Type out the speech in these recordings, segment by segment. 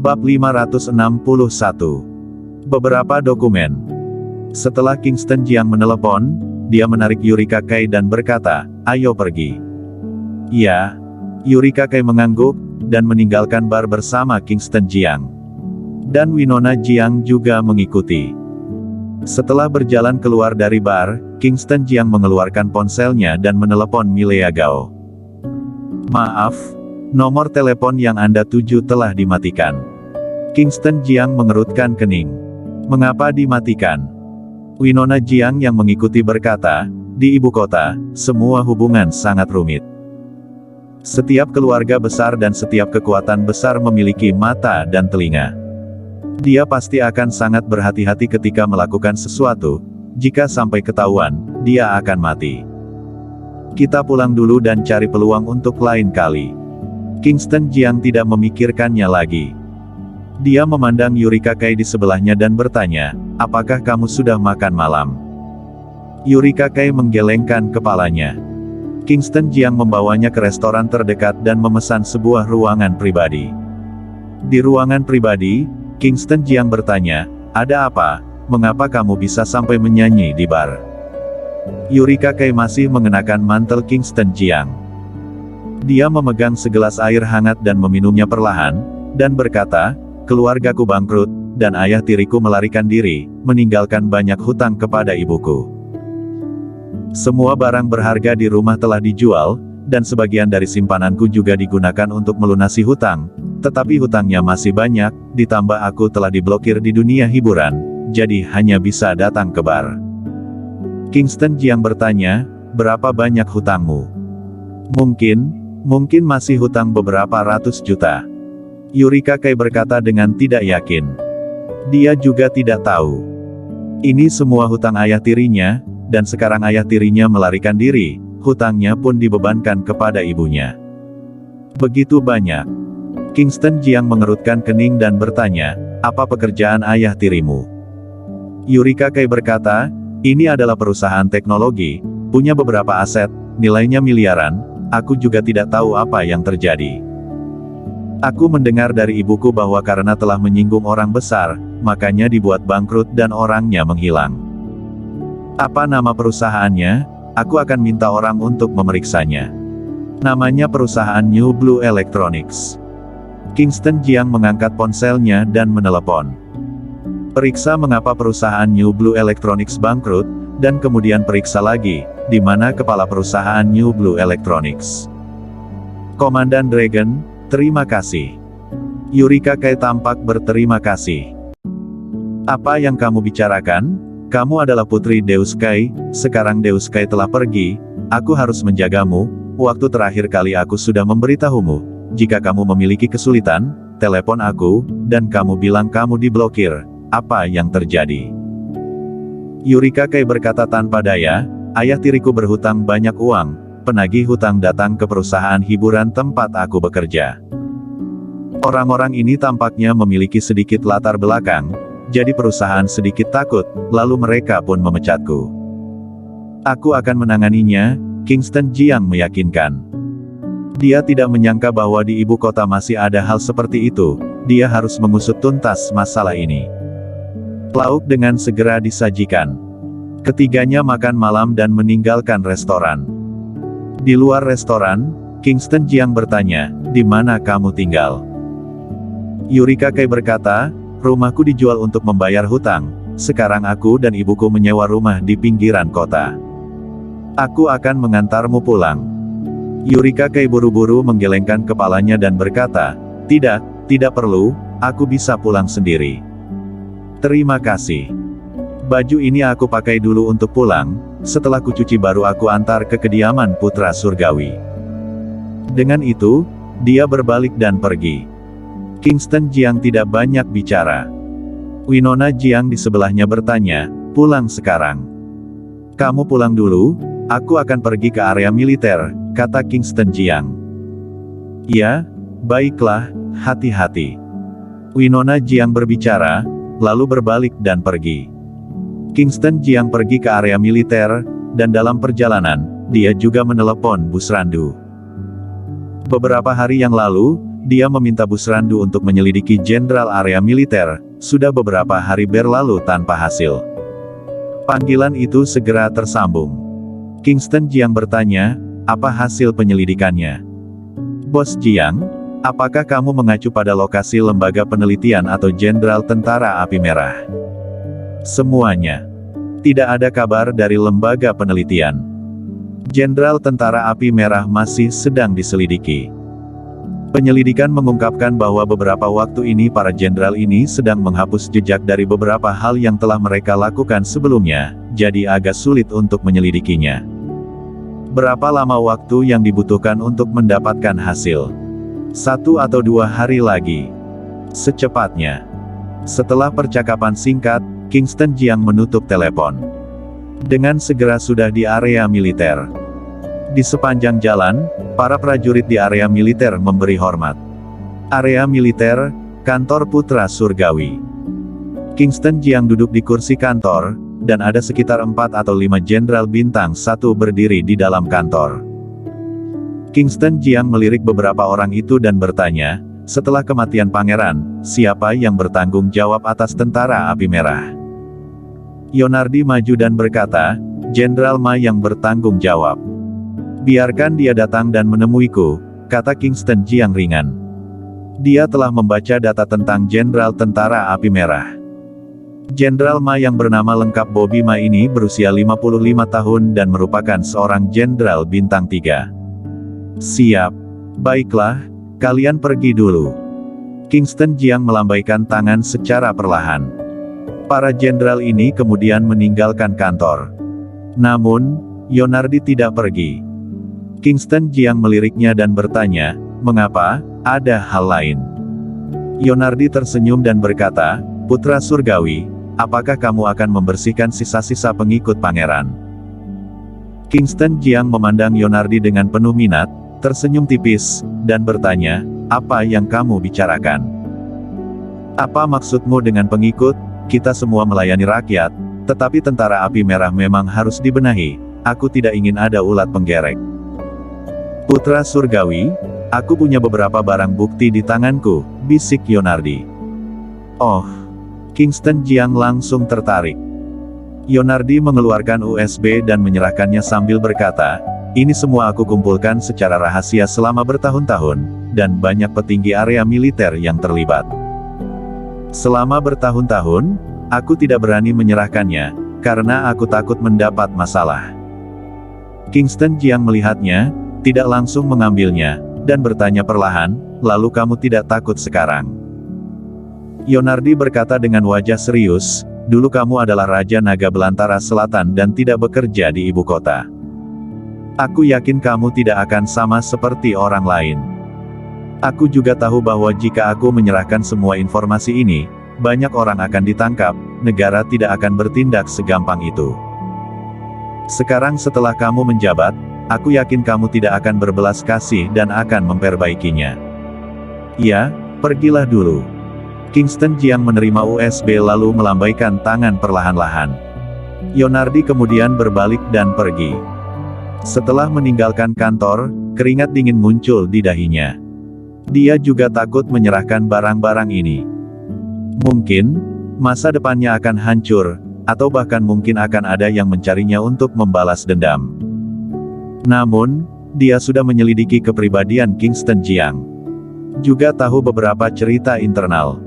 Bab 561. Beberapa dokumen. Setelah Kingston Jiang menelepon, dia menarik Yurika Kai dan berkata, "Ayo pergi." "Ya." Yurika Kai mengangguk, dan meninggalkan bar bersama Kingston Jiang. Dan Winona Jiang juga mengikuti. Setelah berjalan keluar dari bar, Kingston Jiang mengeluarkan ponselnya dan menelepon Milea Gao. "Maaf, nomor telepon yang Anda tuju telah dimatikan." Kingston Jiang mengerutkan kening. "Mengapa dimatikan?" Winona Jiang yang mengikuti berkata, "Di ibu kota, semua hubungan sangat rumit. Setiap keluarga besar dan setiap kekuatan besar memiliki mata dan telinga. Dia pasti akan sangat berhati-hati ketika melakukan sesuatu, jika sampai ketahuan, dia akan mati. Kita pulang dulu dan cari peluang untuk lain kali." Kingston Jiang tidak memikirkannya lagi. Dia memandang Yurika Kai di sebelahnya dan bertanya, "Apakah kamu sudah makan malam?" Yurika Kai menggelengkan kepalanya. Kingston Jiang membawanya ke restoran terdekat dan memesan sebuah ruangan pribadi. Di ruangan pribadi, Kingston Jiang bertanya, "Ada apa? Mengapa kamu bisa sampai menyanyi di bar?" Yurika Kai masih mengenakan mantel Kingston Jiang. Dia memegang segelas air hangat dan meminumnya perlahan, dan berkata, "Keluargaku bangkrut, dan ayah tiriku melarikan diri, meninggalkan banyak hutang kepada ibuku. Semua barang berharga di rumah telah dijual, dan sebagian dari simpananku juga digunakan untuk melunasi hutang, tetapi hutangnya masih banyak, ditambah aku telah diblokir di dunia hiburan, jadi hanya bisa datang ke bar." Kingston Jiang bertanya, "Berapa banyak hutangmu?" Mungkin masih hutang beberapa ratus juta." Yurika Kai berkata dengan tidak yakin. Dia juga tidak tahu. Ini semua hutang ayah tirinya, dan sekarang ayah tirinya melarikan diri, hutangnya pun dibebankan kepada ibunya. Begitu banyak. Kingston Jiang mengerutkan kening dan bertanya, "Apa pekerjaan ayah tirimu?" Yurika Kai berkata, "Ini adalah perusahaan teknologi, punya beberapa aset, nilainya miliaran, aku juga tidak tahu apa yang terjadi. Aku mendengar dari ibuku bahwa karena telah menyinggung orang besar, makanya dibuat bangkrut dan orangnya menghilang. Apa nama perusahaannya? Aku akan minta orang untuk memeriksanya. Namanya perusahaan New Blue Electronics." Kingston Jiang mengangkat ponselnya dan menelepon. "Periksa mengapa perusahaan New Blue Electronics bangkrut, dan kemudian periksa lagi, di mana kepala perusahaan New Blue Electronics." "Komandan Dragon, terima kasih." Yurika Kai tampak berterima kasih. "Apa yang kamu bicarakan? Kamu adalah putri Deus Kai, sekarang Deus Kai telah pergi, aku harus menjagamu, waktu terakhir kali aku sudah memberitahumu, jika kamu memiliki kesulitan, telepon aku, dan kamu bilang kamu diblokir, apa yang terjadi?" Yurika Kai berkata tanpa daya, "Ayah tiriku berhutang banyak uang, penagih hutang datang ke perusahaan hiburan tempat aku bekerja. Orang-orang ini tampaknya memiliki sedikit latar belakang, jadi perusahaan sedikit takut, lalu mereka pun memecatku. Aku akan menanganinya," Kingston Jiang meyakinkan. Dia tidak menyangka bahwa di ibu kota masih ada hal seperti itu, dia harus mengusut tuntas masalah ini. Lauk dengan segera disajikan. Ketiganya makan malam dan meninggalkan restoran. Di luar restoran, Kingston Jiang bertanya, "Di mana kamu tinggal?" Yurika Kai berkata, "Rumahku dijual untuk membayar hutang, sekarang aku dan ibuku menyewa rumah di pinggiran kota. Aku akan mengantarmu pulang." Yurika Kai buru-buru menggelengkan kepalanya dan berkata, Tidak perlu, aku bisa pulang sendiri." "Terima kasih. Baju ini aku pakai dulu untuk pulang, setelah kucuci baru aku antar ke kediaman putra surgawi." Dengan itu, dia berbalik dan pergi. Kingston Jiang tidak banyak bicara. Winona Jiang di sebelahnya bertanya, "Pulang sekarang?" "Kamu pulang dulu, aku akan pergi ke area militer," kata Kingston Jiang. "Ya, baiklah, hati-hati." Winona Jiang berbicara, lalu berbalik dan pergi. Kingston Jiang pergi ke area militer, dan dalam perjalanan, dia juga menelepon Busrandu. Beberapa hari yang lalu, dia meminta Busrandu untuk menyelidiki jenderal area militer, sudah beberapa hari berlalu tanpa hasil. Panggilan itu segera tersambung. Kingston Jiang bertanya, apa hasil penyelidikannya? Bos Jiang, apakah kamu mengacu pada lokasi lembaga penelitian atau jenderal tentara api merah? Semuanya. Tidak ada kabar dari lembaga penelitian. Jenderal tentara api merah masih sedang diselidiki. Penyelidikan mengungkapkan bahwa beberapa waktu ini para jenderal ini sedang menghapus jejak dari beberapa hal yang telah mereka lakukan sebelumnya, jadi agak sulit untuk menyelidikinya. Berapa lama waktu yang dibutuhkan untuk mendapatkan hasil? 1 atau 2 hari lagi. Secepatnya. Setelah percakapan singkat, Kingston Jiang menutup telepon. Dengan segera sudah di area militer. Di sepanjang jalan, para prajurit di area militer memberi hormat. Area militer, kantor Putra Surgawi. Kingston Jiang duduk di kursi kantor, dan ada sekitar 4 atau 5 jenderal bintang 1 berdiri di dalam kantor. Kingston Jiang melirik beberapa orang itu dan bertanya, setelah kematian pangeran, siapa yang bertanggung jawab atas tentara api merah? Yonardi maju dan berkata, Jenderal Ma yang bertanggung jawab. Biarkan dia datang dan menemuiku, kata Kingston Jiang ringan. Dia telah membaca data tentang Jenderal Tentara Api Merah. Jenderal Ma yang bernama lengkap Bobby Ma ini berusia 55 tahun dan merupakan seorang jenderal bintang 3. Siap. Baiklah, kalian pergi dulu. Kingston Jiang melambaikan tangan secara perlahan. Para jenderal ini kemudian meninggalkan kantor. Namun, Yonardi tidak pergi. Kingston Jiang meliriknya dan bertanya, mengapa, ada hal lain? Yonardi tersenyum dan berkata, Putra Surgawi, apakah kamu akan membersihkan sisa-sisa pengikut pangeran? Kingston Jiang memandang Yonardi dengan penuh minat, tersenyum tipis, dan bertanya, apa yang kamu bicarakan? Apa maksudmu dengan pengikut? Kita semua melayani rakyat, tetapi tentara api merah memang harus dibenahi. Aku tidak ingin ada ulat penggerek. Putra Surgawi, aku punya beberapa barang bukti di tanganku, bisik Yonardi. Oh, Kingston Jiang langsung tertarik. Yonardi mengeluarkan USB dan menyerahkannya sambil berkata, ini semua aku kumpulkan secara rahasia selama bertahun-tahun, dan banyak petinggi area militer yang terlibat. Selama bertahun-tahun, aku tidak berani menyerahkannya, karena aku takut mendapat masalah. Kingston Jiang melihatnya, tidak langsung mengambilnya, dan bertanya perlahan, lalu kamu tidak takut sekarang? Yonardi berkata dengan wajah serius, dulu kamu adalah Raja Naga Belantara Selatan dan tidak bekerja di ibu kota. Aku yakin kamu tidak akan sama seperti orang lain. Aku juga tahu bahwa jika aku menyerahkan semua informasi ini, banyak orang akan ditangkap, negara tidak akan bertindak segampang itu. Sekarang setelah kamu menjabat, aku yakin kamu tidak akan berbelas kasih dan akan memperbaikinya. Ya, pergilah dulu. Kingston Jiang menerima USB lalu melambaikan tangan perlahan-lahan. Yonardi kemudian berbalik dan pergi. Setelah meninggalkan kantor, keringat dingin muncul di dahinya. Dia juga takut menyerahkan barang-barang ini. Mungkin, masa depannya akan hancur, atau bahkan mungkin akan ada yang mencarinya untuk membalas dendam. Namun, dia sudah menyelidiki kepribadian Kingston Jiang. Juga tahu beberapa cerita internal.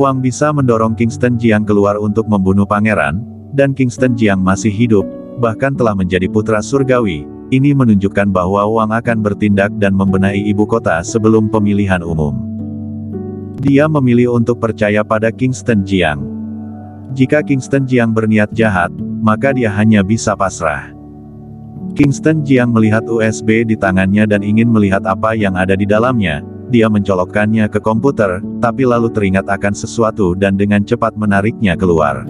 Uang bisa mendorong Kingston Jiang keluar untuk membunuh pangeran, dan Kingston Jiang masih hidup, bahkan telah menjadi putra surgawi. Ini menunjukkan bahwa Wang akan bertindak dan membenahi ibu kota sebelum pemilihan umum. Dia memilih untuk percaya pada Kingston Jiang. Jika Kingston Jiang berniat jahat, maka dia hanya bisa pasrah. Kingston Jiang melihat USB di tangannya dan ingin melihat apa yang ada di dalamnya. Dia mencolokkannya ke komputer, tapi lalu teringat akan sesuatu dan dengan cepat menariknya keluar.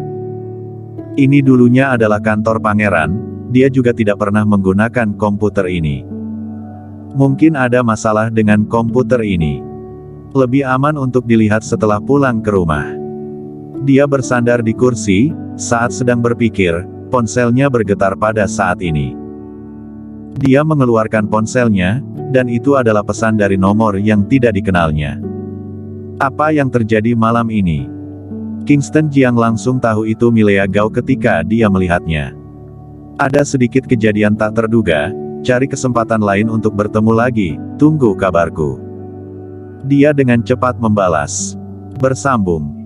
Ini dulunya adalah kantor pangeran. Dia juga tidak pernah menggunakan komputer ini. Mungkin ada masalah dengan komputer ini. Lebih aman untuk dilihat setelah pulang ke rumah. Dia bersandar di kursi, saat sedang berpikir, ponselnya bergetar pada saat ini. Dia mengeluarkan ponselnya, dan itu adalah pesan dari nomor yang tidak dikenalnya. Apa yang terjadi malam ini? Kingston Jiang langsung tahu itu Milea Gao ketika dia melihatnya. Ada sedikit kejadian tak terduga, cari kesempatan lain untuk bertemu lagi, tunggu kabarku. Dia dengan cepat membalas. Bersambung.